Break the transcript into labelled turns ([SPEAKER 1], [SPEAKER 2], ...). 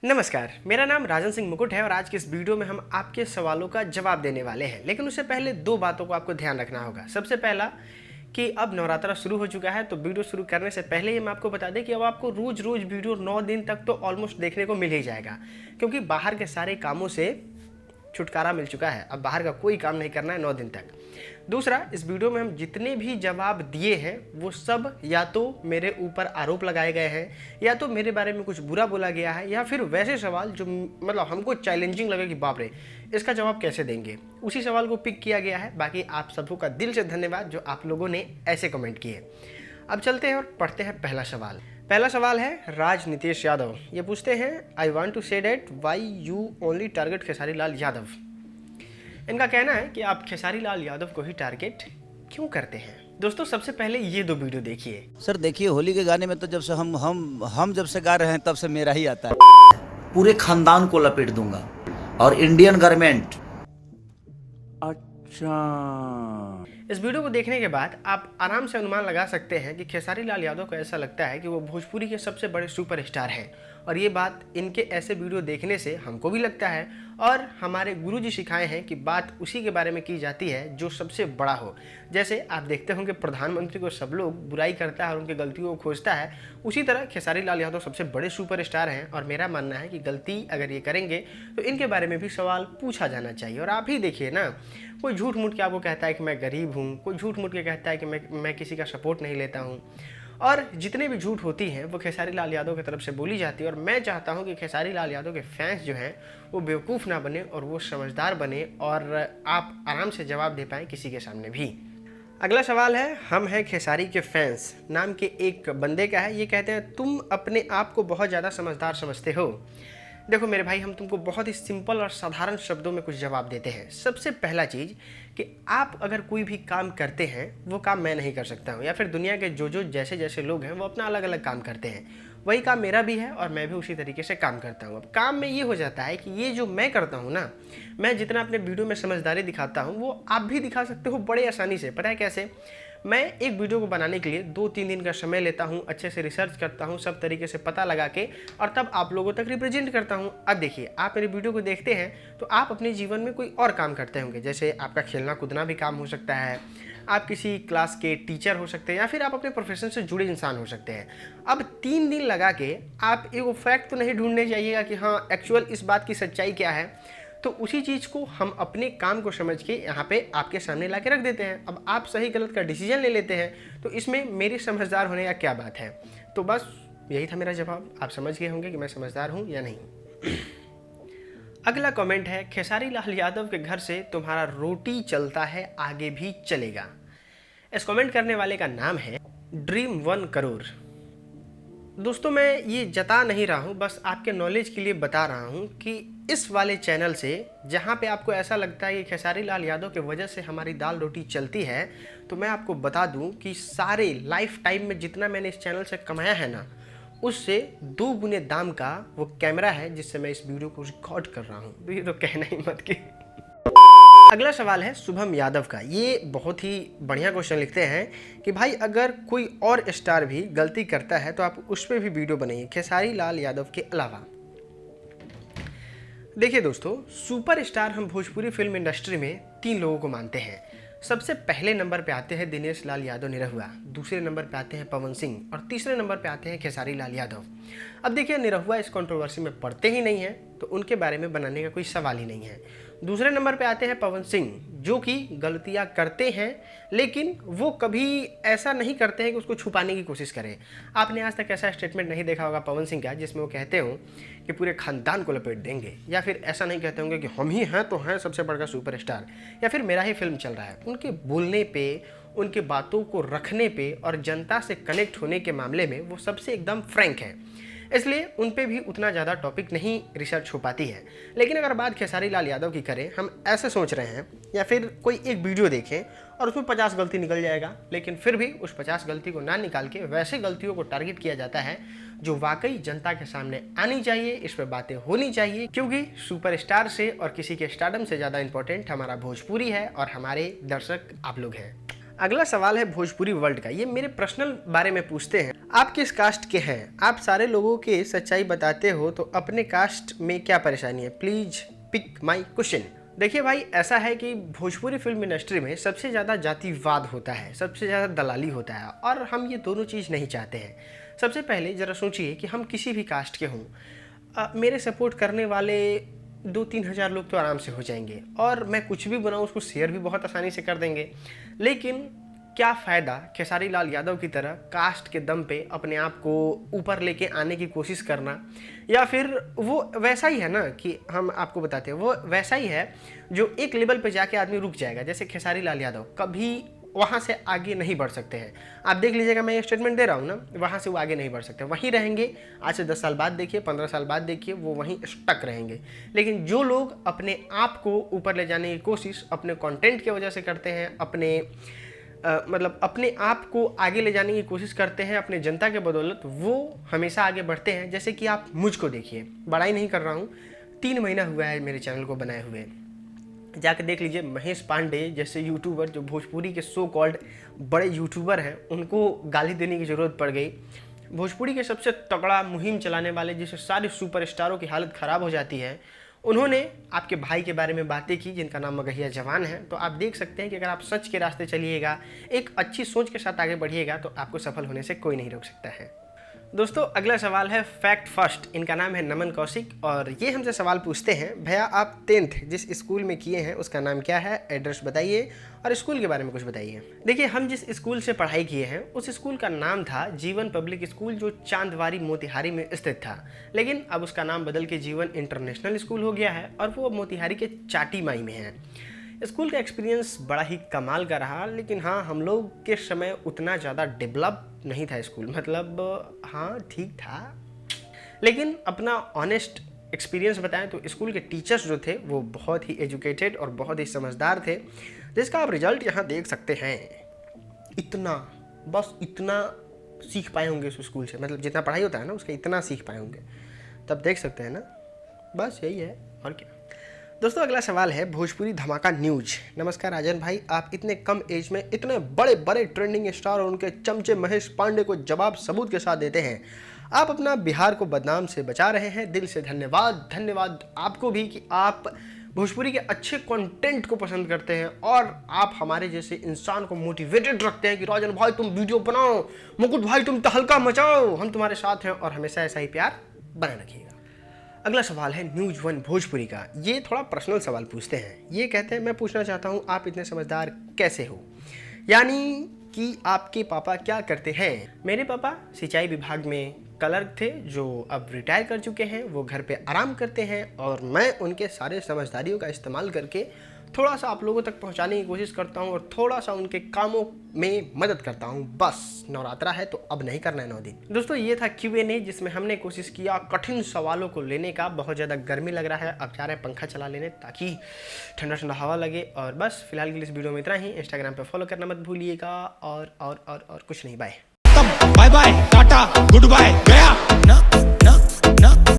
[SPEAKER 1] नमस्कार, मेरा नाम राजन सिंह मुकुट है और आज के इस वीडियो में हम आपके सवालों का जवाब देने वाले हैं। लेकिन उससे पहले दो बातों को आपको ध्यान रखना होगा। सबसे पहला कि अब नवरात्रा शुरू हो चुका है, तो वीडियो शुरू करने से पहले ही हम आपको बता दें कि अब आपको रोज़ रोज़ वीडियो 9 दिन तक तो ऑलमोस्ट देखने को मिल ही जाएगा, क्योंकि बाहर के सारे कामों से छुटकारा मिल चुका है। अब बाहर का कोई काम नहीं करना है 9 दिन तक। दूसरा, इस वीडियो में हम जितने भी जवाब दिए हैं वो सब या तो मेरे ऊपर आरोप लगाए गए हैं, या तो मेरे बारे में कुछ बुरा बोला गया है, या फिर वैसे सवाल जो मतलब हमको चैलेंजिंग लगे कि बाप रे इसका जवाब कैसे देंगे, उसी सवाल को पिक किया गया है। बाकी आप सबको का दिल से धन्यवाद जो आप लोगों ने ऐसे कमेंट किए। अब चलते हैं और पढ़ते हैं पहला सवाल। पहला सवाल है राज नितेश यादव। ये पूछते हैं, I want to say that why you only target Khesari Lal Yadav. इनका कहना है कि आप खेसारी लाल यादव को ही टारगेट क्यों करते हैं। दोस्तों, सबसे पहले ये दो वीडियो देखिए।
[SPEAKER 2] सर देखिए, होली के गाने में तो जब से हम जब से गा रहे हैं तब से मेरा ही आता है।
[SPEAKER 3] पूरे खानदान को लपेट दूंगा और इंडियन गारमेंट।
[SPEAKER 2] अच्छा,
[SPEAKER 1] इस वीडियो को देखने के बाद आप आराम से अनुमान लगा सकते हैं कि खेसारी लाल यादव को ऐसा लगता है कि वो भोजपुरी के सबसे बड़े सुपरस्टार हैं, और ये बात इनके ऐसे वीडियो देखने से हमको भी लगता है। और हमारे गुरुजी सिखाए हैं कि बात उसी के बारे में की जाती है जो सबसे बड़ा हो। जैसे आप देखते होंगे प्रधानमंत्री को सब लोग बुराई करता है और उनकी गलतियों को खोजता है, उसी तरह खेसारी लाल यादव सबसे बड़े सुपरस्टार हैं। और मेरा मानना है कि गलती अगर ये करेंगे तो इनके बारे में भी सवाल पूछा जाना चाहिए। और आप ही देखिए ना, कोई झूठ मूठ के आपको कहता है कि मैं गरीब हूँ, कोई झूठ मूठ के कहता है कि मैं किसी का सपोर्ट नहीं लेता हूँ, और जितने भी झूठ होती हैं वो खेसारी लाल यादव की तरफ से बोली जाती है। और मैं चाहता हूं कि खेसारी लाल यादव के फैंस जो हैं वो बेवकूफ़ ना बने और वो समझदार बने, और आप आराम से जवाब दे पाएँ किसी के सामने भी। अगला सवाल है, हम हैं खेसारी के फैंस नाम के एक बंदे का है। ये कहते हैं, तुम अपने आप को बहुत ज़्यादा समझदार समझते हो। देखो मेरे भाई, हम तुमको बहुत ही सिंपल और साधारण शब्दों में कुछ जवाब देते हैं। सबसे पहला चीज़ कि आप अगर कोई भी काम करते हैं वो काम मैं नहीं कर सकता हूँ, या फिर दुनिया के जो जैसे जैसे लोग हैं वो अपना अलग अलग काम करते हैं, वही काम मेरा भी है और मैं भी उसी तरीके से काम करता हूँ। अब काम में ये हो जाता है कि ये जो मैं करता हूँ ना, मैं जितना अपने वीडियो में समझदारी दिखाता हूँ वो आप भी दिखा सकते हो बड़े आसानी से। पता है कैसे? मैं एक वीडियो को बनाने के लिए 2-3 दिन का समय लेता हूँ, अच्छे से रिसर्च करता हूँ, सब तरीके से पता लगा के, और तब आप लोगों तक रिप्रेजेंट करता हूँ। अब देखिए, आप मेरी वीडियो को देखते हैं तो आप अपने जीवन में कोई और काम करते होंगे, जैसे आपका खेलना कूदना भी काम हो सकता है, आप किसी क्लास के टीचर हो सकते हैं, या फिर आप अपने प्रोफेशन से जुड़े इंसान हो सकते हैं। अब 3 दिन लगा के आप एक फैक्ट तो नहीं ढूंढने जाइएगा कि हाँ एक्चुअल इस बात की सच्चाई क्या है, तो उसी चीज़ को हम अपने काम को समझ के यहाँ पे आपके सामने ला के रख देते हैं। अब आप सही गलत का डिसीजन ले लेते हैं, तो इसमें मेरे समझदार होने का क्या बात है। तो बस यही था मेरा जवाब। आप समझ गए होंगे कि मैं समझदार हूँ या नहीं। अगला कमेंट है, खेसारी लाल यादव के घर से तुम्हारा रोटी चलता है, आगे भी चलेगा। इस कमेंट करने वाले का नाम है ड्रीम 1 करोड़। दोस्तों, मैं ये जता नहीं रहा हूँ, बस आपके नॉलेज के लिए बता रहा हूँ कि इस वाले चैनल से जहाँ पे आपको ऐसा लगता है कि खेसारी लाल यादव की वजह से हमारी दाल रोटी चलती है, तो मैं आपको बता दूँ कि सारे लाइफ टाइम में जितना मैंने इस चैनल से कमाया है ना, उससे 2 गुने दाम का वो कैमरा है जिससे मैं इस वीडियो को रिकॉर्ड कर रहा हूँ। तो ये तो कहना ही मत कि। अगला सवाल है शुभम यादव का। ये बहुत ही बढ़िया क्वेश्चन लिखते हैं कि भाई अगर कोई और स्टार भी गलती करता है तो आप उस पर भी वीडियो बनाइए, खेसारी लाल यादव के अलावा। देखिए दोस्तों, सुपरस्टार हम भोजपुरी फिल्म इंडस्ट्री में 3 लोगों को मानते हैं। सबसे पहले नंबर पे आते हैं दिनेश लाल यादव निरहुआ, दूसरे नंबर पे आते हैं पवन सिंह, और तीसरे नंबर पे आते हैं खेसारी लाल यादव। अब देखिए, निरहुआ इस कंट्रोवर्सी में पड़ते ही नहीं है, तो उनके बारे में बनाने का कोई सवाल ही नहीं है। दूसरे नंबर पे आते हैं पवन सिंह, जो कि गलतियां करते हैं, लेकिन वो कभी ऐसा नहीं करते हैं कि उसको छुपाने की कोशिश करें। आपने आज तक ऐसा स्टेटमेंट नहीं देखा होगा पवन सिंह का जिसमें वो कहते हो कि पूरे खानदान को लपेट देंगे, या फिर ऐसा नहीं कहते होंगे कि हम ही हैं तो हैं सबसे बड़ा सुपरस्टार, या फिर मेरा ही फिल्म चल रहा है। उनके बोलने पे, उनके बातों को रखने पे और जनता से कनेक्ट होने के मामले में वो सबसे एकदम फ्रैंक है, इसलिए उन पे भी उतना ज़्यादा टॉपिक नहीं रिसर्च हो पाती है। लेकिन अगर बात खेसारी लाल यादव की करें, हम ऐसे सोच रहे हैं, या फिर कोई एक वीडियो देखें और उसमें 50 गलती निकल जाएगा, लेकिन फिर भी उस 50 गलती को ना निकाल के वैसे गलतियों को टारगेट किया जाता है जो वाकई जनता के सामने आनी चाहिए, इस पर बातें होनी चाहिए, क्योंकि सुपरस्टार से और किसी के स्टारडम से ज़्यादा इंपॉर्टेंट हमारा भोजपुरी है और हमारे दर्शक आप लोग हैं। अगला सवाल है भोजपुरी वर्ल्ड का। ये मेरे पर्सनल बारे में पूछते हैं, आप किस कास्ट के हैं? आप सारे लोगों के सच्चाई बताते हो तो अपने कास्ट में क्या परेशानी है? Please pick my question. देखिए भाई, ऐसा है कि भोजपुरी फिल्म इंडस्ट्री में सबसे ज़्यादा जातिवाद होता है, सबसे ज़्यादा दलाली होता है, और हम ये दोनों चीज़ नहीं चाहते हैं। सबसे पहले ज़रा सोचिए कि हम किसी भी कास्ट के हों, मेरे सपोर्ट करने वाले 2-3 हज़ार लोग तो आराम से हो जाएंगे, और मैं कुछ भी बनाऊँ उसको शेयर भी बहुत आसानी से कर देंगे। लेकिन क्या फ़ायदा खेसारी लाल यादव की तरह कास्ट के दम पे अपने आप को ऊपर लेके आने की कोशिश करना, या फिर वो वैसा ही है ना कि हम आपको बताते हैं, वो वैसा ही है जो एक लेवल पे जाके आदमी रुक जाएगा। जैसे खेसारी लाल यादव कभी वहाँ से आगे नहीं बढ़ सकते हैं। आप देख लीजिएगा, मैं ये स्टेटमेंट दे रहा हूँ ना, वहाँ से वो आगे नहीं बढ़ सकते, वहीं रहेंगे। आज से 10 साल बाद देखिए, 15 साल बाद देखिए, वो वहीं स्टक रहेंगे। लेकिन जो लोग अपने आप को ऊपर ले जाने की कोशिश अपने कंटेंट की वजह से करते हैं, अपने मतलब अपने आप को आगे ले जाने की कोशिश करते हैं अपने जनता के बदौलत, वो हमेशा आगे बढ़ते हैं। जैसे कि आप मुझको देखिए, बड़ाई नहीं कर रहा हूँ, 3 महीना हुआ है मेरे चैनल को बनाए हुए, जाकर देख लीजिए। महेश पांडे जैसे यूट्यूबर, जो भोजपुरी के सो कॉल्ड बड़े यूट्यूबर हैं, उनको गाली देने की ज़रूरत पड़ गई। भोजपुरी के सबसे तगड़ा मुहिम चलाने वाले, जिससे सारे सुपरस्टारों की हालत ख़राब हो जाती है, उन्होंने आपके भाई के बारे में बातें की जिनका नाम मगहिया जवान है। तो आप देख सकते हैं कि अगर आप सच के रास्ते चलिएगा, एक अच्छी सोच के साथ आगे बढ़िएगा, तो आपको सफल होने से कोई नहीं रोक सकता है। दोस्तों, अगला सवाल है फैक्ट फर्स्ट। इनका नाम है नमन कौशिक, और ये हमसे सवाल पूछते हैं, भैया आप 10th जिस स्कूल में किए हैं उसका नाम क्या है, एड्रेस बताइए और स्कूल के बारे में कुछ बताइए। देखिए, हम जिस स्कूल से पढ़ाई किए हैं उस स्कूल का नाम था जीवन पब्लिक स्कूल, जो चांदवारी मोतिहारी में स्थित था। लेकिन अब उसका नाम बदल के जीवन इंटरनेशनल स्कूल हो गया है, और वो मोतिहारी के चाटी माई में है। स्कूल का एक्सपीरियंस बड़ा ही कमाल का रहा, लेकिन हाँ, हम लोग के समय उतना ज़्यादा डेवलप नहीं था स्कूल, मतलब हाँ ठीक था। लेकिन अपना ऑनेस्ट एक्सपीरियंस बताएं तो स्कूल के टीचर्स जो थे वो बहुत ही एजुकेटेड और बहुत ही समझदार थे, जिसका आप रिजल्ट यहाँ देख सकते हैं। इतना, बस इतना सीख पाए होंगे उस स्कूल से, मतलब जितना पढ़ाई होता है ना उसका इतना सीख पाए होंगे, तब देख सकते हैं ना। बस यही है, और क्या। दोस्तों, अगला सवाल है भोजपुरी धमाका न्यूज। नमस्कार राजन भाई, आप इतने कम एज में इतने बड़े बड़े ट्रेंडिंग स्टार और उनके चमचे महेश पांडे को जवाब सबूत के साथ देते हैं। आप अपना बिहार को बदनाम से बचा रहे हैं, दिल से धन्यवाद। धन्यवाद आपको भी कि आप भोजपुरी के अच्छे कंटेंट को पसंद करते हैं, और आप हमारे जैसे इंसान को मोटिवेटेड रखते हैं कि राजन भाई तुम वीडियो बनाओ, मुकुट भाई तुम तहलका मचाओ, हम तुम्हारे साथ हैं, और हमेशा ऐसा ही प्यार बनाए रखिएगा। अगला सवाल है न्यूज 1 भोजपुरी का। ये थोड़ा पर्सनल सवाल पूछते हैं। ये कहते हैं, मैं पूछना चाहता हूँ आप इतने समझदार कैसे हो, यानी कि आपके पापा क्या करते हैं? मेरे पापा सिंचाई विभाग में क्लर्क थे, जो अब रिटायर कर चुके हैं। वो घर पे आराम करते हैं, और मैं उनके सारे समझदारियों का इस्तेमाल करके थोड़ा सा आप लोगों तक पहुंचाने की कोशिश करता हूं, और थोड़ा सा उनके कामों में मदद करता हूं। बस नवरात्रा है तो अब नहीं करना है 9 दिन। दोस्तों, ये था Q&A, जिसमें हमने कोशिश किया कठिन सवालों को लेने का। बहुत ज़्यादा गर्मी लग रहा है, अब जा रहे हैं पंखा चला लेने ताकि ठंडा ठंडा हवा लगे। और बस फिलहाल के लिए इस वीडियो में इतना ही। इंस्टाग्राम पर फॉलो करना मत भूलिएगा, और कुछ नहीं। बाय
[SPEAKER 4] बाय बाय, टाटा, गुड बाय, गया ना।